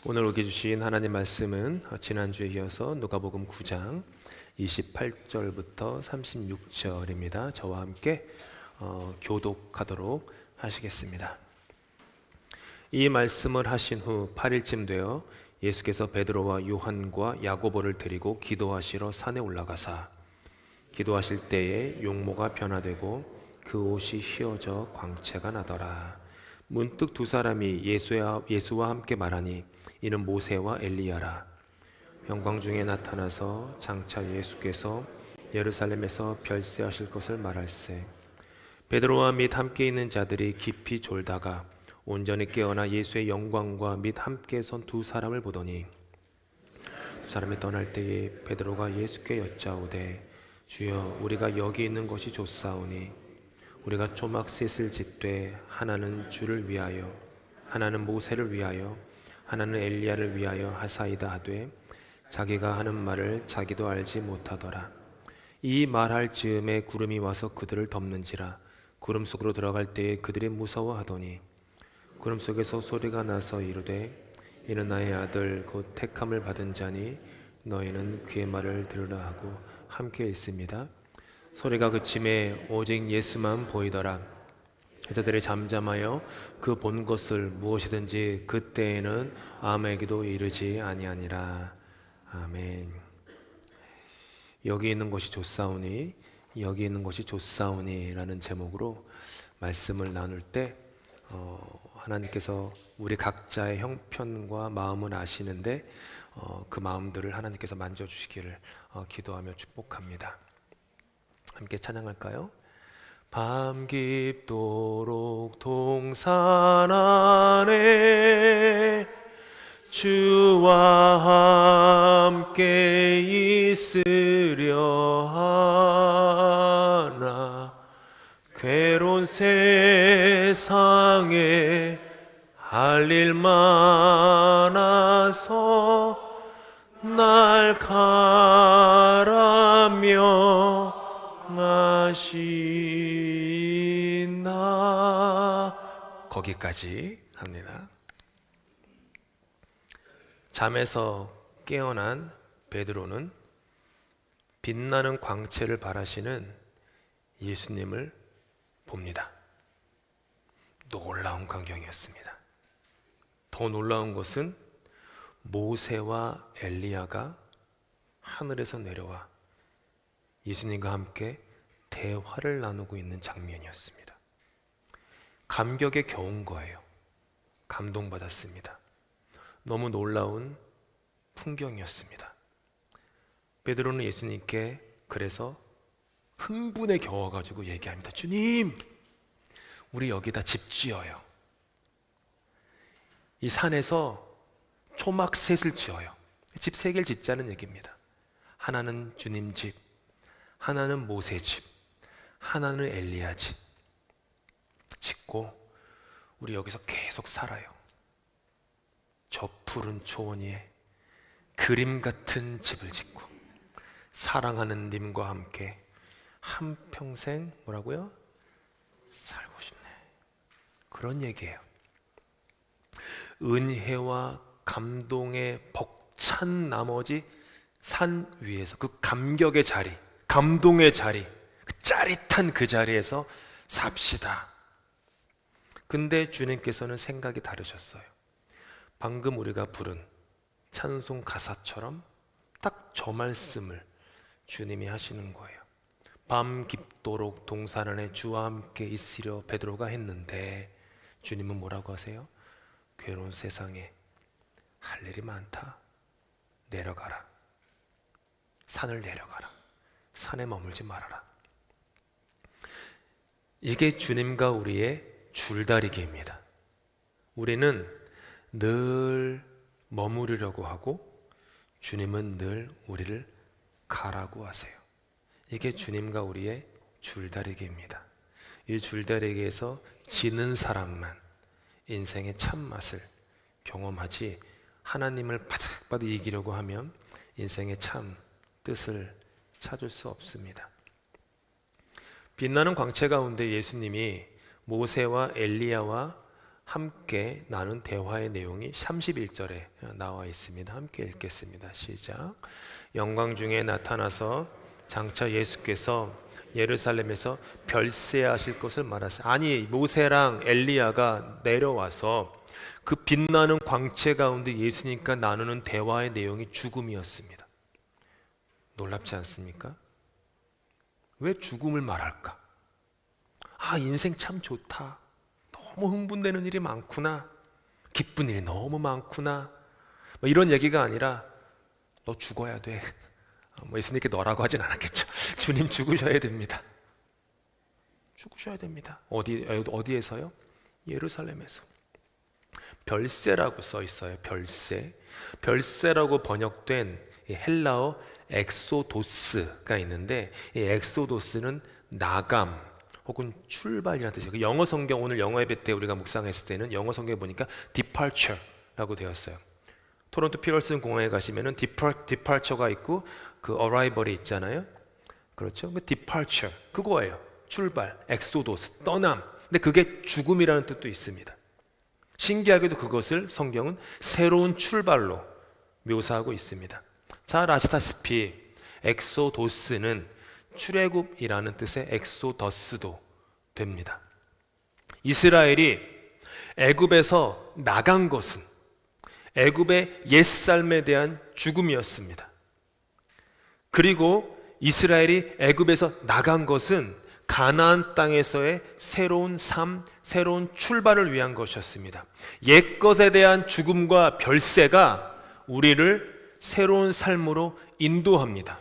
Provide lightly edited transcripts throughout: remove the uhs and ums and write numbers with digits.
오늘 우리에게 주신 하나님 말씀은 지난주에 이어서 누가복음 9장 28절부터 36절입니다. 저와 함께 교독하도록 하시겠습니다. 이 말씀을 하신 후 8일쯤 되어 예수께서 베드로와 요한과 야고보를 데리고 기도하시러 산에 올라가사 기도하실 때에 용모가 변화되고 그 옷이 휘어져 광채가 나더라. 문득 두 사람이 예수와 함께 말하니 이는 모세와 엘리야라. 영광 중에 나타나서 장차 예수께서 예루살렘에서 별세하실 것을 말할세. 베드로와 및 함께 있는 자들이 깊이 졸다가 온전히 깨어나 예수의 영광과 및 함께 선 두 사람을 보더니 두 사람이 떠날 때에 베드로가 예수께 여짜오되 주여 우리가 여기 있는 것이 좋사오니 우리가 초막 셋을 짓되 하나는 주를 위하여 하나는 모세를 위하여 하나는 엘리야를 위하여 하사이다 하되 자기가 하는 말을 자기도 알지 못하더라. 이 말할 즈음에 구름이 와서 그들을 덮는지라. 구름 속으로 들어갈 때에 그들이 무서워하더니 구름 속에서 소리가 나서 이르되 이는 나의 아들 곧 택함을 받은 자니 너희는 그의 말을 들으라 하고 함께 있습니다. 소리가 그침에 오직 예수만 보이더라. 여자들이 잠잠하여 그 본 것을 무엇이든지 그때에는 아무에게도 이르지 아니하니라. 아멘. 여기 있는 것이 좋사오니 여기 있는 것이 좋사오니 라는 제목으로 말씀을 나눌 때 하나님께서 우리 각자의 형편과 마음은 아시는데 그 마음들을 하나님께서 만져주시기를 기도하며 축복합니다. 함께 찬양할까요? 밤 깊도록 동산 안에 주와 함께 있으려 하나 괴로운 세상에 할 일 많아서 날 가라며 하시나. 거기까지 합니다. 잠에서 깨어난 베드로는 빛나는 광채를 바라시는 예수님을 봅니다. 놀라운 광경이었습니다. 더 놀라운 것은 모세와 엘리야가 하늘에서 내려와 예수님과 함께 대화를 나누고 있는 장면이었습니다. 감격에 겨운 거예요. 감동받았습니다. 너무 놀라운 풍경이었습니다. 베드로는 예수님께 그래서 흥분에 겨워가지고 얘기합니다. 주님, 우리 여기다 집 지어요. 이 산에서 초막 셋을 지어요. 집 세 개를 짓자는 얘기입니다. 하나는 주님 집, 하나는 모세 집, 하나는 엘리야 집 짓고 우리 여기서 계속 살아요. 저 푸른 초원 위에 그림 같은 집을 짓고 사랑하는 님과 함께 한평생 뭐라고요? 살고 싶네. 그런 얘기예요. 은혜와 감동에 벅찬 나머지 산 위에서 그 감격의 자리, 감동의 자리, 그 짜릿한 그 자리에서 삽시다. 근데 주님께서는 생각이 다르셨어요. 방금 우리가 부른 찬송 가사처럼 딱 저 말씀을 주님이 하시는 거예요. 밤 깊도록 동산 안에 주와 함께 있으려 베드로가 했는데 주님은 뭐라고 하세요? 괴로운 세상에 할 일이 많다. 내려가라. 산을 내려가라. 산에 머물지 말아라. 이게 주님과 우리의 줄다리기입니다. 우리는 늘 머무르려고 하고 주님은 늘 우리를 가라고 하세요. 이게 주님과 우리의 줄다리기입니다. 이 줄다리기에서 지는 사람만 인생의 참맛을 경험하지 하나님을 바닥바닥 이기려고 하면 인생의 참 뜻을 찾을 수 없습니다. 빛나는 광채 가운데 예수님이 모세와 엘리야와 함께 나눈 대화의 내용이 31절에 나와 있습니다. 함께 읽겠습니다. 시작. 영광 중에 나타나서 장차 예수께서 예루살렘에서 별세하실 것을 말하세요. 아니, 모세랑 엘리야가 내려와서 그 빛나는 광채 가운데 예수님과 나누는 대화의 내용이 죽음이었습니다. 놀랍지 않습니까? 왜 죽음을 말할까? 아, 인생 참 좋다. 너무 흥분되는 일이 많구나. 기쁜 일이 너무 많구나. 뭐 이런 얘기가 아니라 너 죽어야 돼. 뭐 예수님께 너라고 하진 않았겠죠. 주님 죽으셔야 됩니다. 죽으셔야 됩니다. 어디에서요? 예루살렘에서. 별세라고 써 있어요. 별세. 별세라고 번역된 헬라어 엑소도스가 있는데, 이 엑소도스는 나감 혹은 출발이라는 뜻이에요. 영어 성경, 오늘 영어 예배 때 우리가 묵상했을 때는 영어 성경에 보니까 departure라고 되었어요. 토론토 피럴슨 공항에 가시면은 departure가 있고 그 arrival이 있잖아요. 그렇죠? 그 departure 그거예요. 출발, 엑소도스, 떠남. 근데 그게 죽음이라는 뜻도 있습니다. 신기하게도 그것을 성경은 새로운 출발로 묘사하고 있습니다. 잘 아시다시피 엑소도스는 출애굽이라는 뜻의 엑소더스도 됩니다. 이스라엘이 애굽에서 나간 것은 애굽의 옛삶에 대한 죽음이었습니다. 그리고 이스라엘이 애굽에서 나간 것은 가나안 땅에서의 새로운 삶, 새로운 출발을 위한 것이었습니다. 옛것에 대한 죽음과 별세가 우리를 새로운 삶으로 인도합니다.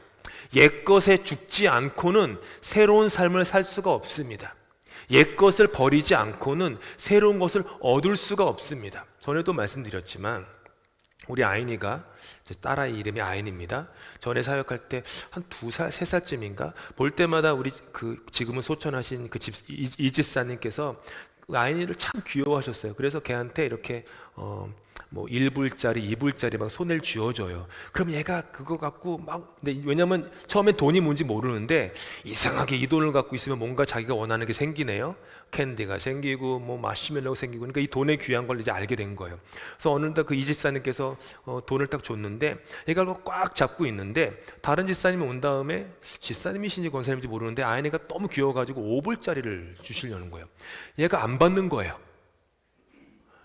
옛것에 죽지 않고는 새로운 삶을 살 수가 없습니다. 옛것을 버리지 않고는 새로운 것을 얻을 수가 없습니다. 전에도 말씀드렸지만 우리 아이니가, 딸아이 이름이 아인입니다. 전에 사역할 때 한 2살, 3살쯤인가 볼 때마다 우리 지금은 소천하신 그 이집사님께서 아인이를 참 귀여워하셨어요. 그래서 걔한테 이렇게 뭐 1불짜리, 2불짜리 막 손을 쥐어줘요. 그럼 얘가 그거 갖고 막, 근데 왜냐면 처음엔 돈이 뭔지 모르는데 이상하게 이 돈을 갖고 있으면 뭔가 자기가 원하는 게 생기네요. 캔디가 생기고 뭐 마시멜로가 생기고, 그러니까 이 돈의 귀한 걸 이제 알게 된 거예요. 그래서 어느 날 그 이 집사님께서 돈을 딱 줬는데 얘가 꽉 잡고 있는데 다른 집사님이 온 다음에, 집사님이신지 권사님인지 모르는데 아이네가 너무 귀여워가지고 5불짜리를 주시려는 거예요. 얘가 안 받는 거예요.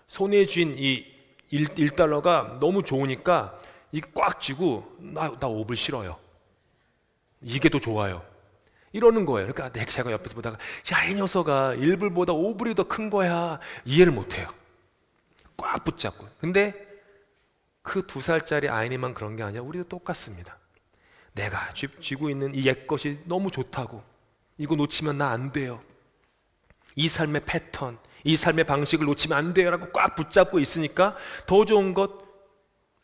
손에 쥔 이 1달러가 너무 좋으니까 이거 꽉 쥐고 나 5불 싫어요. 이게 더 좋아요. 이러는 거예요. 그러니까 제가 옆에서 보다가 야, 이 녀석아 1불보다 5불이 더 큰 거야. 이해를 못해요. 꽉 붙잡고. 근데 그 2살짜리 아이니만 그런 게 아니라 우리도 똑같습니다. 내가 쥐고 있는 이 옛것이 너무 좋다고, 이거 놓치면 나 안 돼요. 이 삶의 패턴, 이 삶의 방식을 놓치면 안 돼요 라고 꽉 붙잡고 있으니까 더 좋은 것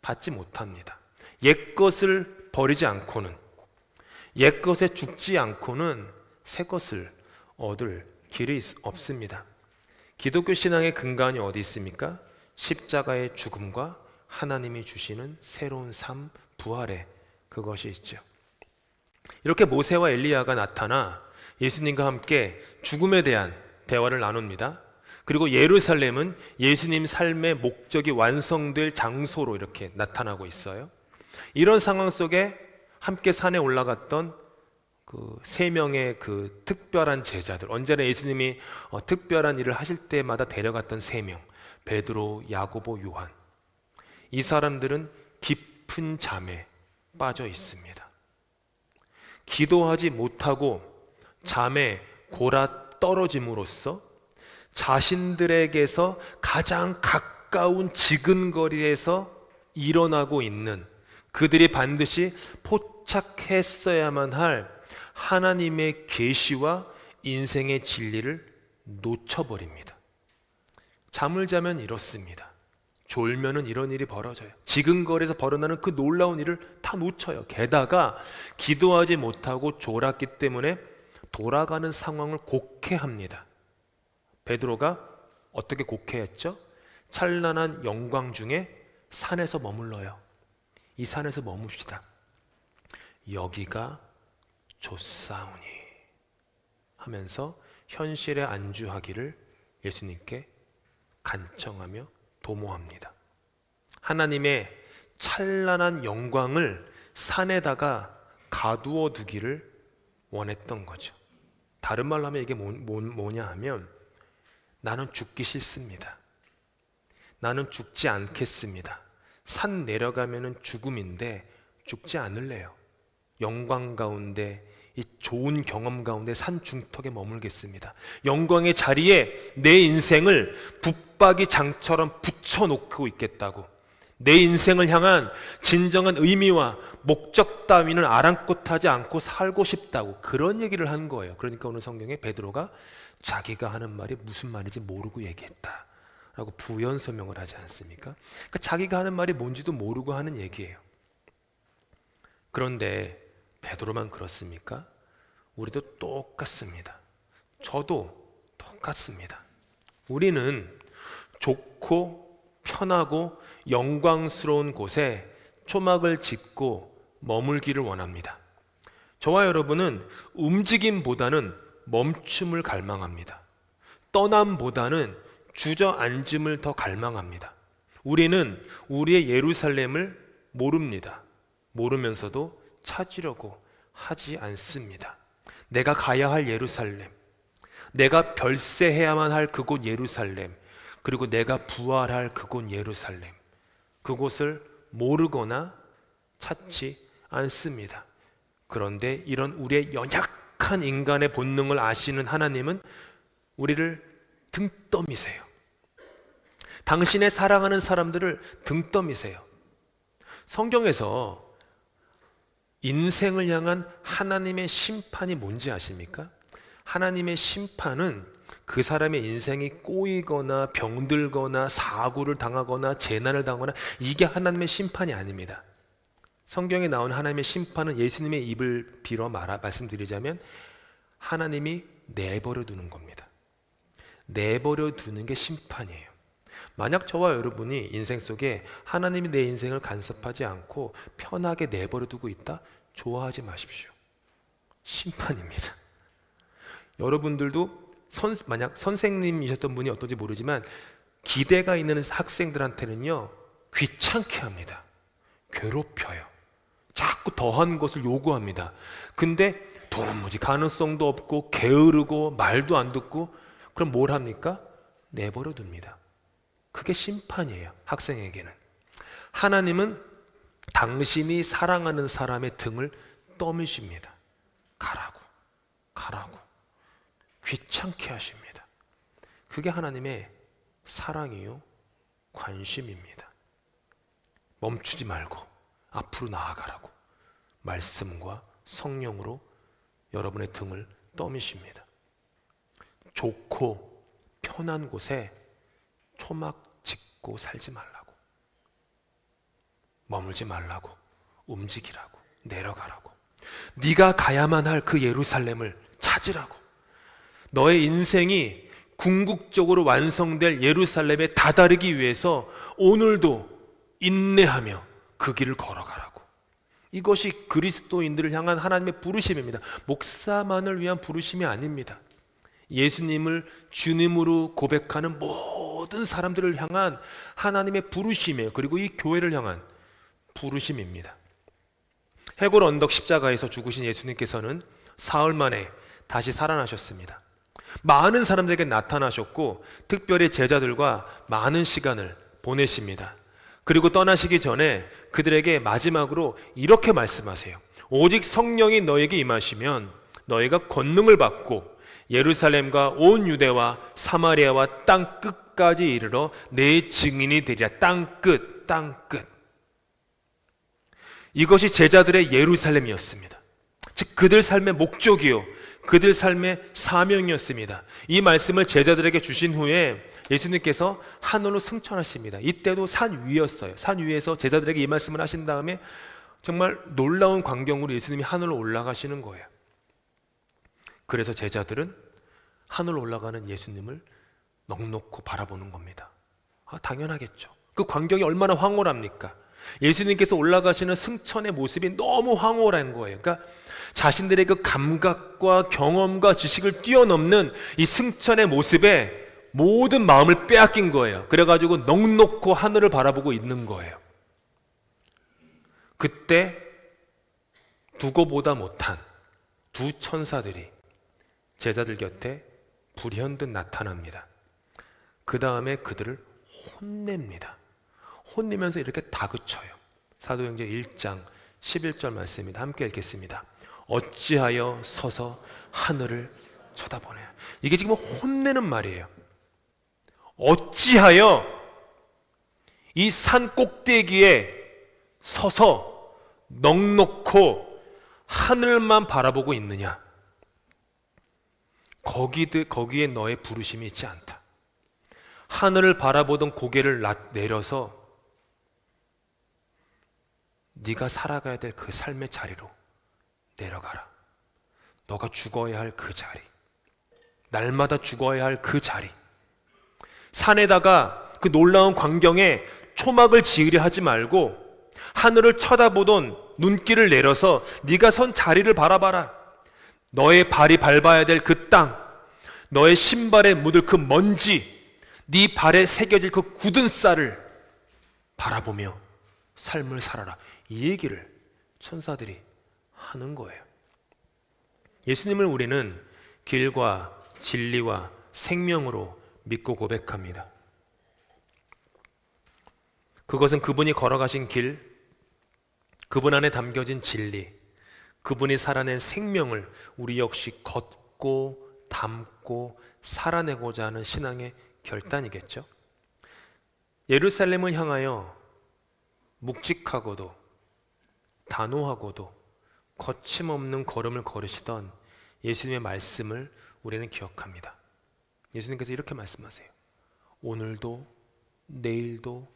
받지 못합니다. 옛것을 버리지 않고는, 옛것에 죽지 않고는 새것을 얻을 길이 없습니다. 기독교 신앙의 근간이 어디 있습니까? 십자가의 죽음과 하나님이 주시는 새로운 삶, 부활에 그것이 있죠. 이렇게 모세와 엘리야가 나타나 예수님과 함께 죽음에 대한 대화를 나눕니다. 그리고 예루살렘은 예수님 삶의 목적이 완성될 장소로 이렇게 나타나고 있어요. 이런 상황 속에 함께 산에 올라갔던 그 3명의 그 특별한 제자들, 언제나 예수님이 특별한 일을 하실 때마다 데려갔던 3명, 베드로, 야고보, 요한. 이 사람들은 깊은 잠에 빠져 있습니다. 기도하지 못하고 잠에 골아 떨어짐으로써 자신들에게서 가장 가까운 지근거리에서 일어나고 있는, 그들이 반드시 포착했어야만 할 하나님의 계시와 인생의 진리를 놓쳐버립니다. 잠을 자면 이렇습니다. 졸면은 이런 일이 벌어져요. 지근거리에서 벌어나는 그 놀라운 일을 다 놓쳐요. 게다가 기도하지 못하고 졸았기 때문에 돌아가는 상황을 곡해합니다. 베드로가 어떻게 곡해했죠? 찬란한 영광 중에 산에서 머물러요. 이 산에서 머뭅시다. 여기가 좋사오니 하면서 현실에 안주하기를 예수님께 간청하며 도모합니다. 하나님의 찬란한 영광을 산에다가 가두어 두기를 원했던 거죠. 다른 말로 하면 이게 뭐냐 하면, 나는 죽기 싫습니다. 나는 죽지 않겠습니다. 산 내려가면은 죽음인데 죽지 않을래요. 영광 가운데, 이 좋은 경험 가운데 산 중턱에 머물겠습니다. 영광의 자리에 내 인생을 붙박이 장처럼 붙여놓고 있겠다고, 내 인생을 향한 진정한 의미와 목적 따위는 아랑곳하지 않고 살고 싶다고, 그런 얘기를 한 거예요. 그러니까 오늘 성경에 베드로가 자기가 하는 말이 무슨 말인지 모르고 얘기했다 라고 부연 설명을 하지 않습니까? 그러니까 자기가 하는 말이 뭔지도 모르고 하는 얘기예요. 그런데 베드로만 그렇습니까? 우리도 똑같습니다. 저도 똑같습니다. 우리는 좋고 편하고 영광스러운 곳에 초막을 짓고 머물기를 원합니다. 저와 여러분은 움직임보다는 멈춤을 갈망합니다. 떠남보다는 주저앉음을 더 갈망합니다. 우리는 우리의 예루살렘을 모릅니다. 모르면서도 찾으려고 하지 않습니다. 내가 가야 할 예루살렘, 내가 별세해야만 할 그곳 예루살렘, 그리고 내가 부활할 그곳 예루살렘, 그곳을 모르거나 찾지 않습니다. 그런데 이런 우리의 연약한 인간의 본능을 아시는 하나님은 우리를 등떠미세요. 당신의 사랑하는 사람들을 등떠미세요. 성경에서 인생을 향한 하나님의 심판이 뭔지 아십니까? 하나님의 심판은 그 사람의 인생이 꼬이거나 병들거나 사고를 당하거나 재난을 당하거나, 이게 하나님의 심판이 아닙니다. 성경에 나온 하나님의 심판은 예수님의 입을 빌어 말씀드리자면 하나님이 내버려 두는 겁니다. 내버려 두는 게 심판이에요. 만약 저와 여러분이 인생 속에 하나님이 내 인생을 간섭하지 않고 편하게 내버려 두고 있다? 좋아하지 마십시오. 심판입니다. 여러분들도 만약 선생님이셨던 분이 어떤지 모르지만 기대가 있는 학생들한테는요, 귀찮게 합니다. 괴롭혀요. 자꾸 더한 것을 요구합니다. 근데 도무지 가능성도 없고 게으르고 말도 안 듣고, 그럼 뭘 합니까? 내버려 둡니다. 그게 심판이에요. 학생에게는. 하나님은 당신이 사랑하는 사람의 등을 떠미십니다. 가라고, 가라고, 귀찮게 하십니다. 그게 하나님의 사랑이요, 관심입니다. 멈추지 말고 앞으로 나아가라고 말씀과 성령으로 여러분의 등을 떠미십니다. 좋고 편한 곳에 초막 짓고 살지 말라고, 머물지 말라고, 움직이라고, 내려가라고, 네가 가야만 할 그 예루살렘을 찾으라고, 너의 인생이 궁극적으로 완성될 예루살렘에 다다르기 위해서 오늘도 인내하며 그 길을 걸어가라고. 이것이 그리스도인들을 향한 하나님의 부르심입니다. 목사만을 위한 부르심이 아닙니다. 예수님을 주님으로 고백하는 모든 사람들을 향한 하나님의 부르심이에요. 그리고 이 교회를 향한 부르심입니다. 해골 언덕 십자가에서 죽으신 예수님께서는 사흘 만에 다시 살아나셨습니다. 많은 사람들에게 나타나셨고 특별히 제자들과 많은 시간을 보내십니다. 그리고 떠나시기 전에 그들에게 마지막으로 이렇게 말씀하세요. 오직 성령이 너에게 임하시면 너희가 권능을 받고 예루살렘과 온 유대와 사마리아와 땅 끝까지 이르러 내 증인이 되리라. 땅 끝, 땅 끝. 이것이 제자들의 예루살렘이었습니다. 즉 그들 삶의 목적이요, 그들 삶의 사명이었습니다. 이 말씀을 제자들에게 주신 후에 예수님께서 하늘로 승천하십니다. 이때도 산 위였어요. 산 위에서 제자들에게 이 말씀을 하신 다음에 정말 놀라운 광경으로 예수님이 하늘로 올라가시는 거예요. 그래서 제자들은 하늘로 올라가는 예수님을 넋놓고 바라보는 겁니다. 당연하겠죠. 그 광경이 얼마나 황홀합니까? 예수님께서 올라가시는 승천의 모습이 너무 황홀한 거예요. 그러니까 자신들의 그 감각과 경험과 지식을 뛰어넘는 이 승천의 모습에 모든 마음을 빼앗긴 거예요. 그래가지고 넋놓고 하늘을 바라보고 있는 거예요. 그때 두고보다 못한 두 천사들이 제자들 곁에 불현듯 나타납니다. 그 다음에 그들을 혼냅니다. 혼내면서 이렇게 다그쳐요. 사도행전 1장 11절 말씀입니다. 함께 읽겠습니다. 어찌하여 서서 하늘을 쳐다보냐. 이게 지금 혼내는 말이에요. 어찌하여 이 산 꼭대기에 서서 넋놓고 하늘만 바라보고 있느냐. 거기에 너의 부르심이 있지 않다. 하늘을 바라보던 고개를 내려서 네가 살아가야 될 그 삶의 자리로 내려가라. 너가 죽어야 할 그 자리, 날마다 죽어야 할 그 자리. 산에다가 그 놀라운 광경에 초막을 지으려 하지 말고 하늘을 쳐다보던 눈길을 내려서 네가 선 자리를 바라봐라. 너의 발이 밟아야 될 그 땅, 너의 신발에 묻을 그 먼지, 네 발에 새겨질 그 굳은 쌀을 바라보며 삶을 살아라. 이 얘기를 천사들이 하는 거예요. 예수님을 우리는 길과 진리와 생명으로 믿고 고백합니다. 그것은 그분이 걸어가신 길, 그분 안에 담겨진 진리, 그분이 살아낸 생명을 우리 역시 걷고 담고 살아내고자 하는 신앙의 결단이겠죠. 예루살렘을 향하여 묵직하고도 단호하고도 거침없는 걸음을 걸으시던 예수님의 말씀을 우리는 기억합니다. 예수님께서 이렇게 말씀하세요. 오늘도 내일도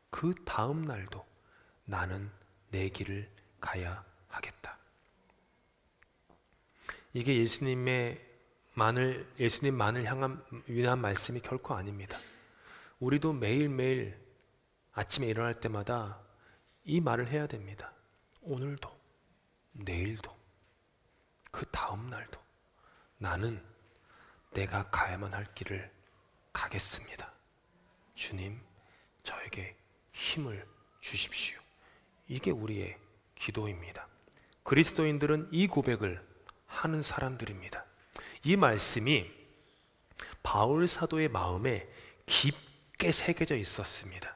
그 다음 날도 나는 내 길을 가야 하겠다. 이게 예수님만을 향한 위한 말씀이 결코 아닙니다. 우리도 매일매일 아침에 일어날 때마다 이 말을 해야 됩니다. 오늘도 내일도 그 다음 날도 나는 내가 가야만 할 길을 가겠습니다. 주님, 저에게 힘을 주십시오. 이게 우리의 기도입니다. 그리스도인들은 이 고백을 하는 사람들입니다. 이 말씀이 바울 사도의 마음에 깊게 새겨져 있었습니다.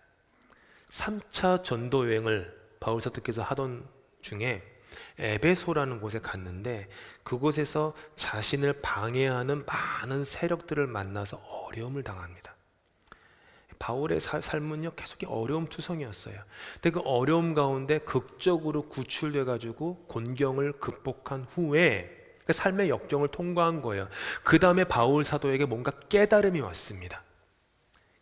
3차 전도 여행을 바울 사도께서 하던 중에 에베소라는 곳에 갔는데 그곳에서 자신을 방해하는 많은 세력들을 만나서 어려움을 당합니다. 바울의 삶은요 계속 어려움 투성이었어요. 근데 그 어려움 가운데 극적으로 구출돼 가지고 곤경을 극복한 후에 그 삶의 역경을 통과한 거예요. 그 다음에 바울 사도에게 뭔가 깨달음이 왔습니다.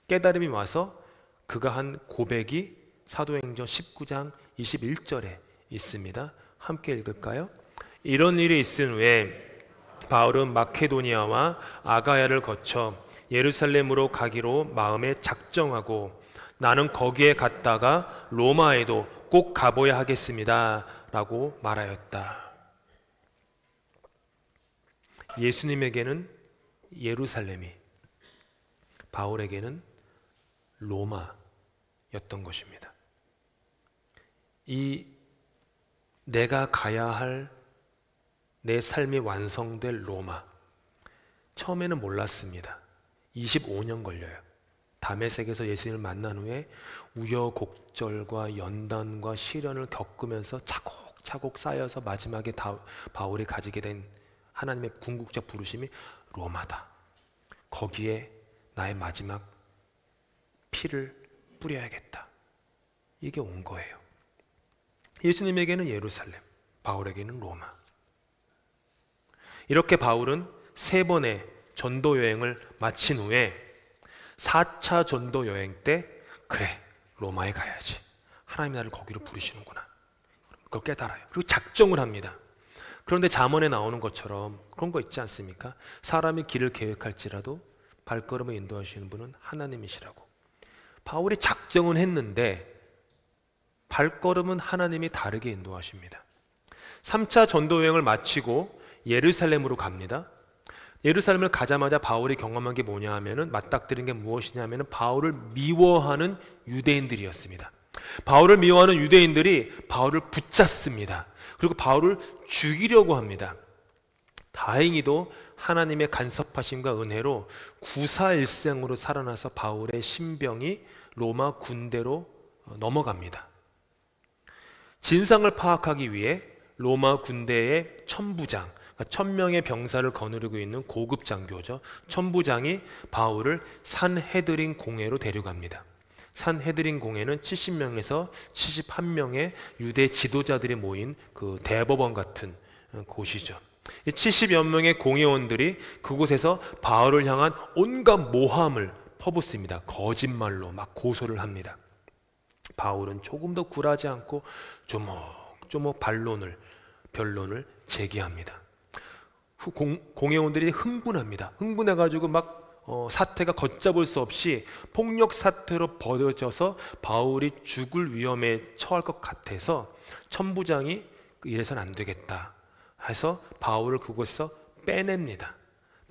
깨달음이 와서 그가 한 고백이 사도행전 19장 21절에 있습니다. 함께 읽을까요? 이런 일이 있은 후에 바울은 마케도니아와 아가야를 거쳐 예루살렘으로 가기로 마음에 작정하고 나는 거기에 갔다가 로마에도 꼭 가봐야 하겠습니다 라고 말하였다. 예수님에게는 예루살렘이, 바울에게는 로마였던 것입니다. 이 내가 가야 할 내 삶이 완성될 로마, 처음에는 몰랐습니다. 25년 걸려요. 다메섹에서 예수님을 만난 후에 우여곡절과 연단과 시련을 겪으면서 차곡차곡 쌓여서 마지막에 바울이 가지게 된 하나님의 궁극적 부르심이 로마다. 거기에 나의 마지막 피를 뿌려야겠다. 이게 온 거예요. 예수님에게는 예루살렘, 바울에게는 로마. 이렇게 바울은 3번의 전도 여행을 마친 후에 4차 전도 여행 때 그래, 로마에 가야지. 하나님이 나를 거기로 부르시는구나. 그걸 깨달아요. 그리고 작정을 합니다. 그런데 잠언에 나오는 것처럼 그런 거 있지 않습니까? 사람이 길을 계획할지라도 발걸음을 인도하시는 분은 하나님이시라고. 바울이 작정은 했는데 발걸음은 하나님이 다르게 인도하십니다. 3차 전도 여행을 마치고 예루살렘으로 갑니다. 예루살렘을 가자마자 바울이 경험한 게 뭐냐 하면은, 맞닥뜨린 게 무엇이냐 하면은 바울을 미워하는 유대인들이었습니다. 바울을 미워하는 유대인들이 바울을 붙잡습니다. 그리고 바울을 죽이려고 합니다. 다행히도 하나님의 간섭하심과 은혜로 구사일생으로 살아나서 바울의 신병이 로마 군대로 넘어갑니다. 진상을 파악하기 위해 로마 군대의 천부장, 1000명의 병사를 거느리고 있는 고급 장교죠. 천부장이 바울을 산헤드린 공회로 데려갑니다. 산헤드린 공회는 70명에서 71명의 유대 지도자들이 모인 그 대법원 같은 곳이죠. 70여 명의 공회원들이 그곳에서 바울을 향한 온갖 모함을 퍼붓습니다. 거짓말로 막 고소를 합니다. 바울은 조금 더 굴하지 않고 조목조목 변론을 제기합니다. 공회원들이 흥분합니다. 흥분해가지고 막 사태가 걷잡을 수 없이 폭력 사태로 벌어져서 바울이 죽을 위험에 처할 것 같아서 천부장이 이래서는 안 되겠다 해서 바울을 그곳에서 빼냅니다.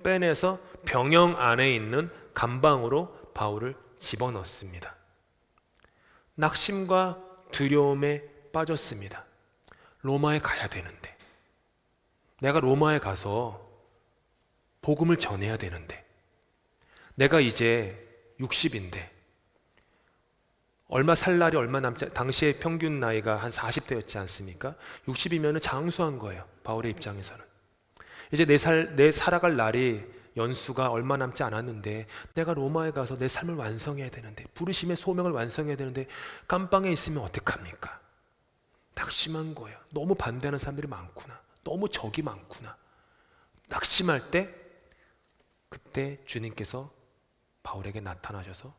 빼내서 병영 안에 있는 감방으로 바울을 집어넣습니다. 낙심과 두려움에 빠졌습니다. 로마에 가야 되는데, 내가 로마에 가서 복음을 전해야 되는데, 내가 이제 60인데 얼마 살 날이 얼마 남지, 당시의 평균 나이가 한 40대였지 않습니까? 60이면 장수한 거예요. 바울의 입장에서는. 이제 내 살아갈 날이 연수가 얼마 남지 않았는데 내가 로마에 가서 내 삶을 완성해야 되는데, 부르심의 소명을 완성해야 되는데 감방에 있으면 어떡합니까? 낙심한 거예요. 너무 반대하는 사람들이 많구나. 너무 적이 많구나. 낙심할 때 그때 주님께서 바울에게 나타나셔서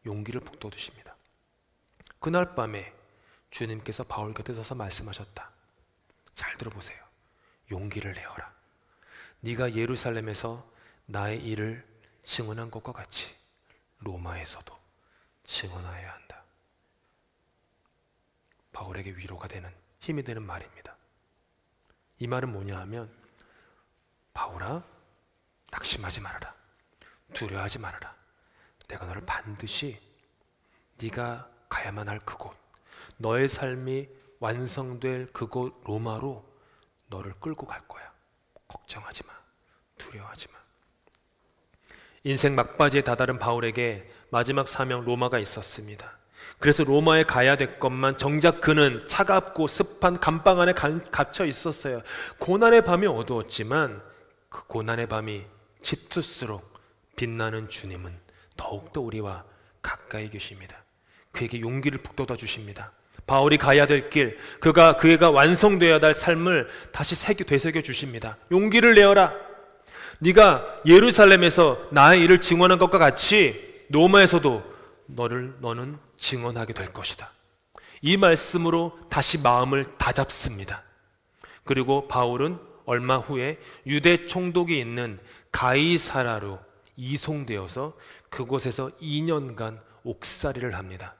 용기를 북돋우십니다. 그날 밤에 주님께서 바울 곁에 서서 말씀하셨다. 잘 들어보세요. 용기를 내어라. 네가 예루살렘에서 나의 일을 증언한 것과 같이 로마에서도 증언하여야 한다. 바울에게 위로가 되는, 힘이 되는 말입니다. 이 말은 뭐냐 하면, 바울아, 낙심하지 말아라. 두려워하지 말아라. 내가 너를 반드시 네가 가야만 할 그곳, 너의 삶이 완성될 그곳 로마로 너를 끌고 갈 거야. 걱정하지 마. 두려워하지 마. 인생 막바지에 다다른 바울에게 마지막 사명 로마가 있었습니다. 그래서 로마에 가야 됐건만 정작 그는 차갑고 습한 감방 안에 갇혀 있었어요. 고난의 밤이 어두웠지만 그 고난의 밤이 짙을수록 빛나는 주님은 더욱더 우리와 가까이 계십니다. 그에게 용기를 북돋아 주십니다. 바울이 가야 될 길, 그가 완성되어야 할 삶을 다시 되새겨 주십니다. 용기를 내어라. 네가 예루살렘에서 나의 일을 증언한 것과 같이 로마에서도 너는 증언하게 될 것이다. 이 말씀으로 다시 마음을 다잡습니다. 그리고 바울은 얼마 후에 유대 총독이 있는 가이사라로 이송되어서 그곳에서 2년간 옥살이를 합니다.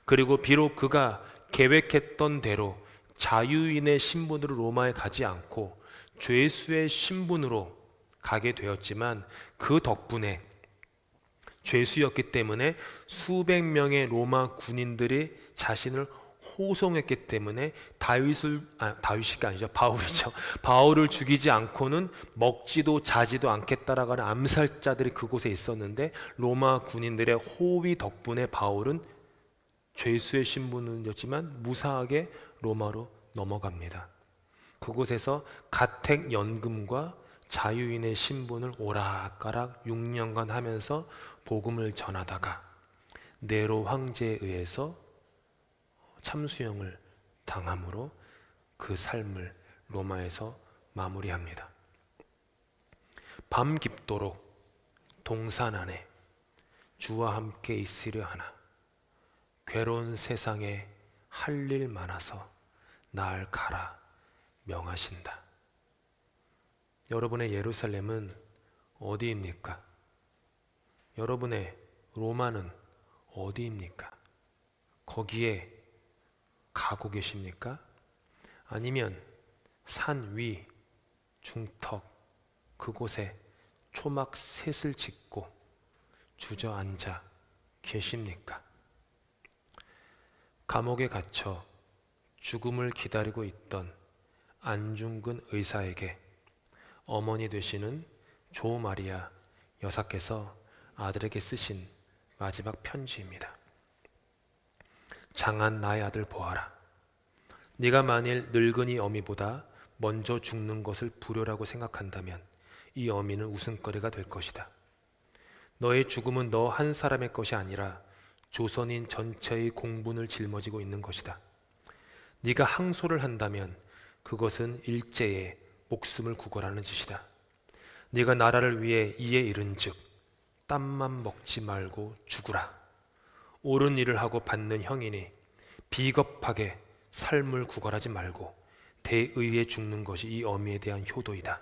그리고 비록 그가 계획했던 대로 자유인의 신분으로 로마에 가지 않고 죄수의 신분으로 가게 되었지만, 그 덕분에 죄수였기 때문에 수백 명의 로마 군인들이 자신을 호송했기 때문에 바울을 죽이지 않고는 먹지도 자지도 않겠다라고 하는 암살자들이 그곳에 있었는데, 로마 군인들의 호위 덕분에 바울은 죄수의 신분이었지만 무사하게 로마로 넘어갑니다. 그곳에서 가택연금과 자유인의 신분을 오락가락 6년간 하면서 복음을 전하다가 네로 황제에 의해서 참수형을 당함으로 그 삶을 로마에서 마무리합니다. 밤 깊도록 동산 안에 주와 함께 있으려 하나 괴로운 세상에 할 일 많아서 날 가라 명하신다. 여러분의 예루살렘은 어디입니까? 여러분의 로마는 어디입니까? 거기에 가고 계십니까? 아니면 산 위, 중턱 그곳에 초막 셋을 짓고 주저앉아 계십니까? 감옥에 갇혀 죽음을 기다리고 있던 안중근 의사에게 어머니 되시는 조마리아 여사께서 아들에게 쓰신 마지막 편지입니다. 장한 나의 아들 보아라. 네가 만일 늙은이 어미보다 먼저 죽는 것을 불효라고 생각한다면 이 어미는 웃음거리가 될 것이다. 너의 죽음은 너 한 사람의 것이 아니라 조선인 전체의 공분을 짊어지고 있는 것이다. 네가 항소를 한다면 그것은 일제의 목숨을 구걸하는 짓이다. 네가 나라를 위해 이에 이른즉 땀만 먹지 말고 죽으라. 옳은 일을 하고 받는 형이니 비겁하게 삶을 구걸하지 말고 대의에 죽는 것이 이 어미에 대한 효도이다.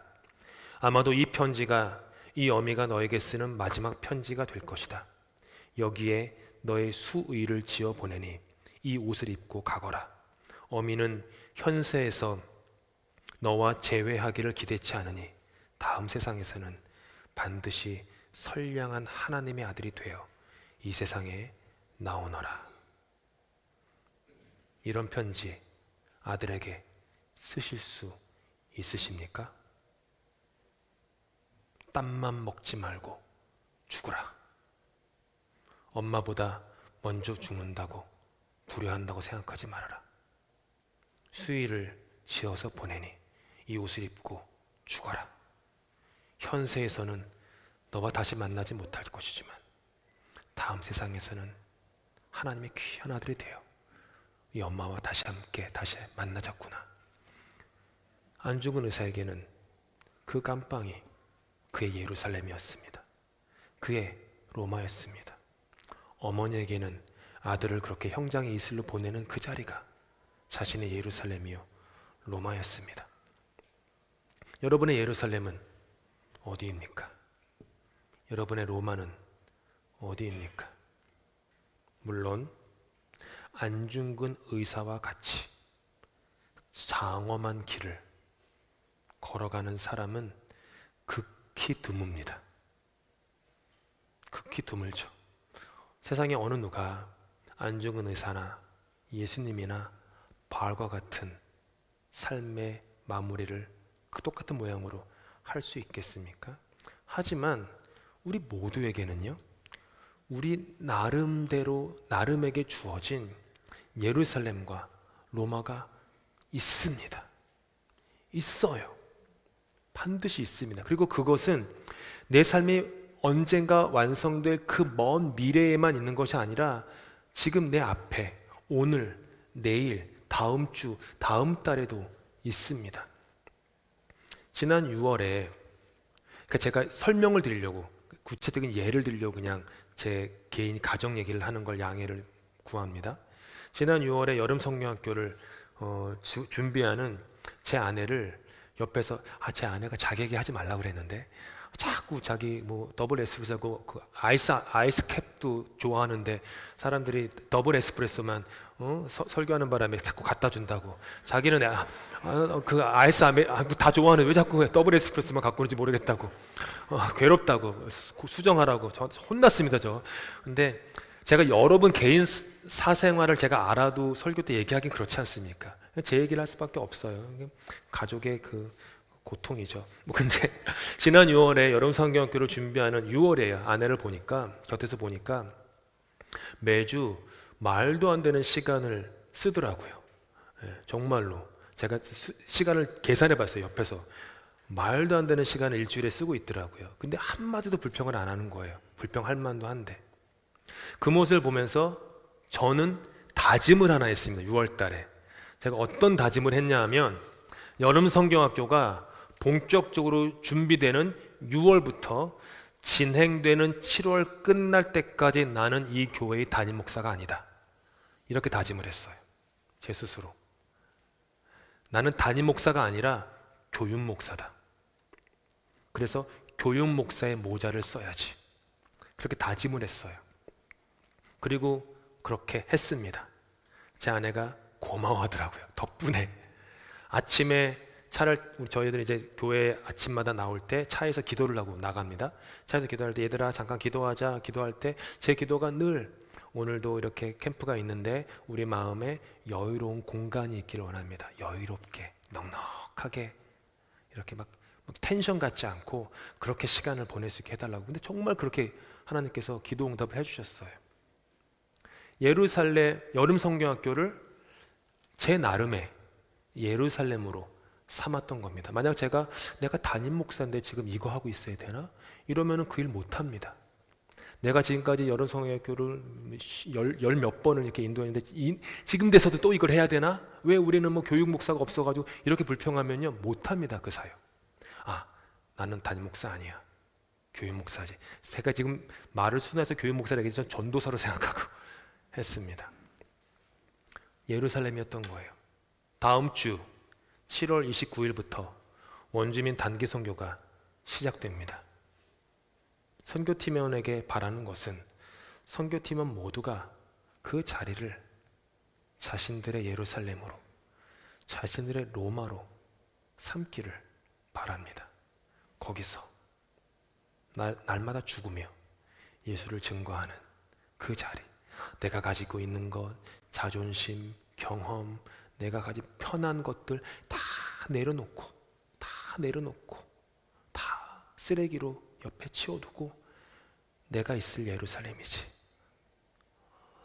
아마도 이 편지가 이 어미가 너에게 쓰는 마지막 편지가 될 것이다. 여기에 너의 수의를 지어 보내니 이 옷을 입고 가거라. 어미는 현세에서 너와 재회하기를 기대치 않으니 다음 세상에서는 반드시 선량한 하나님의 아들이 되어 이 세상에 나오너라. 이런 편지 아들에게 쓰실 수 있으십니까? 땀만 먹지 말고 죽으라. 엄마보다 먼저 죽는다고 불효한다고 생각하지 말아라. 수의를 지어서 보내니 이 옷을 입고 죽어라. 현세에서는 너와 다시 만나지 못할 것이지만 다음 세상에서는 하나님의 귀한 아들이 되어 이 엄마와 다시 함께 다시 만나자꾸나. 안중근 의사에게는 그 감방이 그의 예루살렘이었습니다. 그의 로마였습니다. 어머니에게는 아들을 그렇게 형장의 이슬로 보내는 그 자리가 자신의 예루살렘이요 로마였습니다. 여러분의 예루살렘은 어디입니까? 여러분의 로마는 어디입니까? 물론 안중근 의사와 같이 장엄한 길을 걸어가는 사람은 극히 드뭅니다. 극히 드물죠. 세상에 어느 누가 안중근 의사나 예수님이나 바알과 같은 삶의 마무리를 그 똑같은 모양으로 할 수 있겠습니까? 하지만 우리 모두에게는요, 우리 나름에게 주어진 예루살렘과 로마가 있습니다. 있어요. 반드시 있습니다. 그리고 그것은 내 삶이 언젠가 완성될 그 먼 미래에만 있는 것이 아니라 지금 내 앞에 오늘, 내일, 다음 주, 다음 달에도 있습니다. 지난 6월에 제가 설명을 드리려고, 구체적인 예를 들려고 그냥 제 개인 가정 얘기를 하는 걸 양해를 구합니다. 지난 6월에 여름 성경학교를 준비하는 제 아내를 옆에서 제 아내가 자기 얘기 하지 말라고 그랬는데 자꾸 자기 뭐 더블 에스프레소고 그 아이스 캡도 좋아하는데 사람들이 더블 에스프레소만 설교하는 바람에 자꾸 갖다 준다고. 자기는 그 아이스 다 좋아하는 왜 자꾸 더블 에스프레소만 갖고 오는지 모르겠다고. 괴롭다고 수정하라고 저 혼났습니다. 근데 제가 여러분 개인 사생활을 제가 알아도 설교 때 얘기하긴 그렇지 않습니까? 제 얘기를 할 수밖에 없어요. 가족의 그 고통이죠. 근데 지난 6월에 여름 성경학교를 준비하는 6월에 아내를 보니까, 곁에서 보니까 매주 말도 안 되는 시간을 쓰더라고요. 정말로 제가 시간을 계산해 봤어요. 옆에서 말도 안 되는 시간을 일주일에 쓰고 있더라고요. 근데 한마디도 불평을 안 하는 거예요. 불평할 만도 한데. 그 모습을 보면서 저는 다짐을 하나 했습니다. 6월 달에 제가 어떤 다짐을 했냐 하면, 여름 성경학교가 본격적으로 준비되는 6월부터 진행되는 7월 끝날 때까지 나는 이 교회의 담임 목사가 아니다. 이렇게 다짐을 했어요. 제 스스로. 나는 담임 목사가 아니라 교육 목사다. 그래서 교육 목사의 모자를 써야지. 그렇게 다짐을 했어요. 그리고 그렇게 했습니다. 제 아내가 고마워하더라고요. 덕분에 아침에 저희들은 이제 교회 아침마다 나올 때 차에서 기도를 하고 나갑니다. 차에서 기도할 때 얘들아 잠깐 기도하자. 기도할 때 제 기도가 늘 오늘도 이렇게 캠프가 있는데 우리 마음에 여유로운 공간이 있기를 원합니다. 여유롭게 넉넉하게 이렇게 막 텐션 갖지 않고 그렇게 시간을 보낼 수 있게 해달라고. 근데 정말 그렇게 하나님께서 기도 응답을 해주셨어요. 예루살렘 여름 성경학교를 제 나름의 예루살렘으로 삼았던 겁니다. 만약 내가 담임 목사인데 지금 이거 하고 있어야 되나? 이러면은 그 일 못합니다. 내가 지금까지 여름 성경학교를 열 몇 번을 이렇게 인도했는데 지금 돼서도 또 이걸 해야 되나? 왜 우리는 뭐 교육 목사가 없어가지고 이렇게 불평하면요 못합니다. 그 사역. 나는 담임 목사 아니야. 교육 목사지. 제가 지금 말을 순화해서 교육 목사라기 전 전도사로 생각하고 했습니다. 예루살렘이었던 거예요. 다음 주 7월 29일부터 원주민 단기 선교가 시작됩니다. 선교팀원에게 바라는 것은 선교팀원 모두가 그 자리를 자신들의 예루살렘으로, 자신들의 로마로 삼기를 바랍니다. 거기서 날마다 죽으며 예수를 증거하는 그 자리, 내가 가지고 있는 것, 자존심, 경험, 내가 가진 편한 것들 다 내려놓고 다 쓰레기로 옆에 치워두고 내가 있을 예루살렘이지,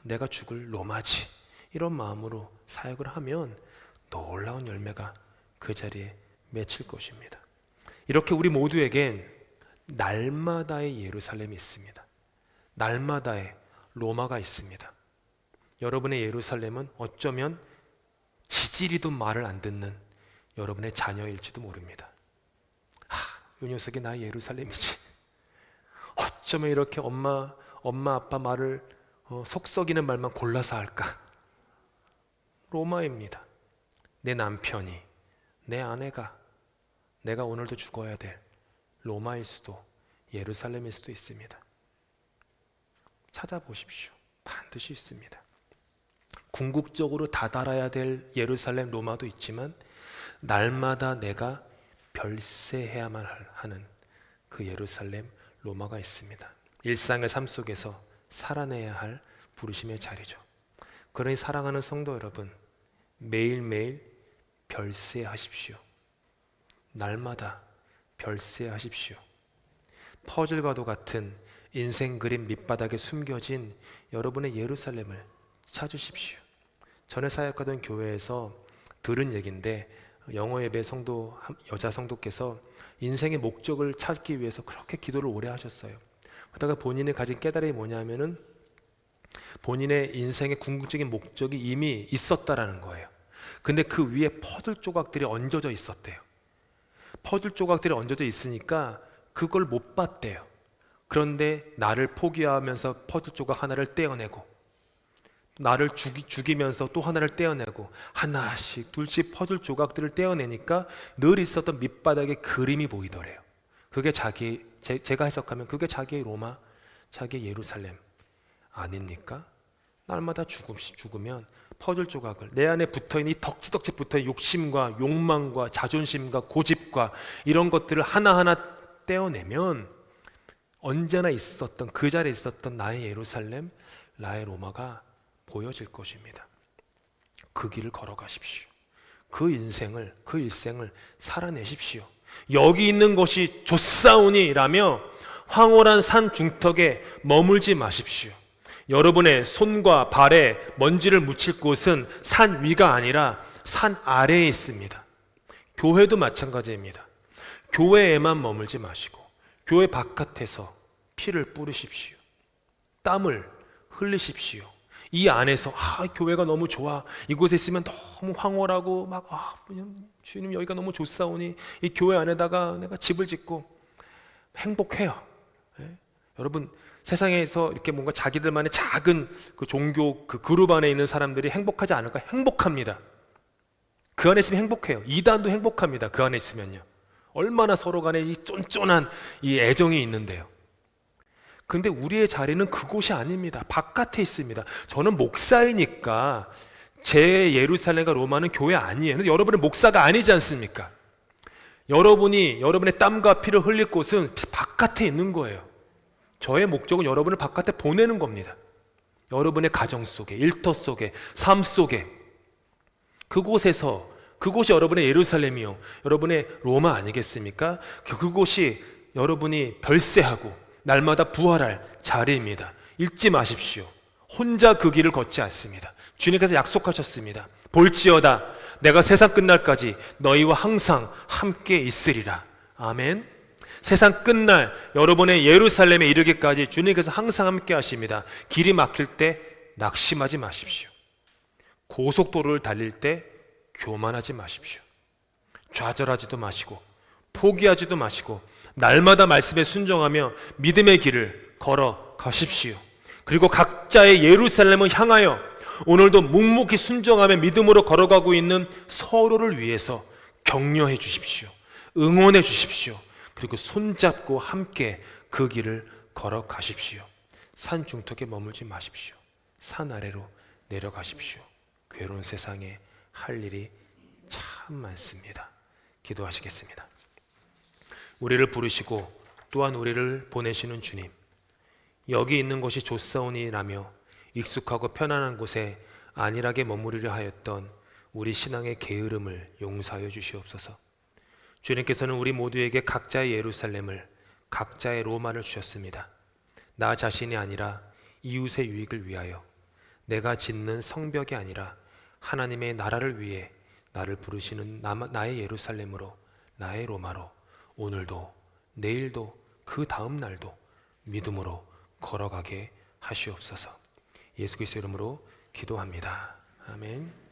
내가 죽을 로마지, 이런 마음으로 사역을 하면 놀라운 열매가 그 자리에 맺힐 것입니다. 이렇게 우리 모두에겐 날마다의 예루살렘이 있습니다. 날마다의 로마가 있습니다. 여러분의 예루살렘은 어쩌면 지지리도 말을 안 듣는 여러분의 자녀일지도 모릅니다. 이 녀석이 나의 예루살렘이지. 어쩌면 이렇게 엄마 아빠 말을 속썩이는 말만 골라서 할까? 로마입니다. 내 남편이, 내 아내가, 내가 오늘도 죽어야 될 로마일 수도 예루살렘일 수도 있습니다. 찾아보십시오. 반드시 있습니다. 궁극적으로 다다라야 될 예루살렘 로마도 있지만 날마다 내가 별세해야만 하는 그 예루살렘 로마가 있습니다. 일상의 삶 속에서 살아내야 할 부르심의 자리죠. 그러니 사랑하는 성도 여러분, 매일매일 별세하십시오. 날마다 별세하십시오. 퍼즐과도 같은 인생 그림 밑바닥에 숨겨진 여러분의 예루살렘을 찾으십시오. 전에 사역하던 교회에서 들은 얘기인데 영어 예배 성도, 여자 성도께서 인생의 목적을 찾기 위해서 그렇게 기도를 오래 하셨어요. 그러다가 본인이 가진 깨달음이 뭐냐면은 본인의 인생의 궁극적인 목적이 이미 있었다라는 거예요. 근데 그 위에 퍼즐 조각들이 얹어져 있었대요. 퍼즐 조각들이 얹어져 있으니까 그걸 못 봤대요. 그런데 나를 포기하면서 퍼즐 조각 하나를 떼어내고, 나를 죽이면서 또 하나를 떼어내고, 하나씩 둘씩 퍼즐 조각들을 떼어내니까 늘 있었던 밑바닥에 그림이 보이더래요. 그게 제가 해석하면 그게 자기의 로마, 자기의 예루살렘 아닙니까? 날마다 죽으면 퍼즐 조각을, 내 안에 붙어있는 이 덕지덕지 붙어있는 욕심과 욕망과 자존심과 고집과 이런 것들을 하나하나 떼어내면 언제나 있었던, 그 자리에 있었던 나의 예루살렘, 나의 로마가 보여질 것입니다. 그 길을 걸어가십시오. 그 일생을 살아내십시오. 여기 있는 것이 좋사오니 라며 황홀한 산 중턱에 머물지 마십시오. 여러분의 손과 발에 먼지를 묻힐 곳은 산 위가 아니라 산 아래에 있습니다. 교회도 마찬가지입니다. 교회에만 머물지 마시고 교회 바깥에서 피를 뿌리십시오. 땀을 흘리십시오. 이 안에서 교회가 너무 좋아, 이곳에 있으면 너무 황홀하고 막 주님 여기가 너무 좋사오니 이 교회 안에다가 내가 집을 짓고 행복해요. 여러분, 세상에서 이렇게 뭔가 자기들만의 작은 그 종교 그 그룹 안에 있는 사람들이 행복하지 않을까? 행복합니다. 그 안에 있으면 행복해요. 이단도 행복합니다. 그 안에 있으면요. 얼마나 서로 간에 이 쫀쫀한 이 애정이 있는데요. 근데 우리의 자리는 그곳이 아닙니다. 바깥에 있습니다. 저는 목사이니까 제 예루살렘과 로마는 교회 아니에요. 근데 여러분은 목사가 아니지 않습니까? 여러분의 땀과 피를 흘릴 곳은 바깥에 있는 거예요. 저의 목적은 여러분을 바깥에 보내는 겁니다. 여러분의 가정 속에, 일터 속에, 삶 속에, 그곳이 여러분의 예루살렘이요, 여러분의 로마 아니겠습니까? 그곳이 여러분이 별세하고 날마다 부활할 자리입니다. 잊지 마십시오. 혼자 그 길을 걷지 않습니다. 주님께서 약속하셨습니다. 볼지어다 내가 세상 끝날까지 너희와 항상 함께 있으리라. 아멘. 세상 끝날 여러분의 예루살렘에 이르기까지 주님께서 항상 함께 하십니다. 길이 막힐 때 낙심하지 마십시오. 고속도로를 달릴 때 교만하지 마십시오. 좌절하지도 마시고 포기하지도 마시고 날마다 말씀에 순종하며 믿음의 길을 걸어 가십시오. 그리고 각자의 예루살렘을 향하여 오늘도 묵묵히 순종하며 믿음으로 걸어가고 있는 서로를 위해서 격려해 주십시오. 응원해 주십시오. 그리고 손잡고 함께 그 길을 걸어가십시오. 산 중턱에 머물지 마십시오. 산 아래로 내려가십시오. 괴로운 세상에 할 일이 참 많습니다. 기도하시겠습니다. 우리를 부르시고 또한 우리를 보내시는 주님, 여기 있는 것이 좋사오니라며 익숙하고 편안한 곳에 안일하게 머무르려 하였던 우리 신앙의 게으름을 용서하여 주시옵소서. 주님께서는 우리 모두에게 각자의 예루살렘을, 각자의 로마를 주셨습니다. 나 자신이 아니라 이웃의 유익을 위하여, 내가 짓는 성벽이 아니라 하나님의 나라를 위해 나를 부르시는 나의 예루살렘으로, 나의 로마로 오늘도 내일도 그 다음 날도 믿음으로 걸어가게 하시옵소서. 예수 그리스도 이름으로 기도합니다. 아멘.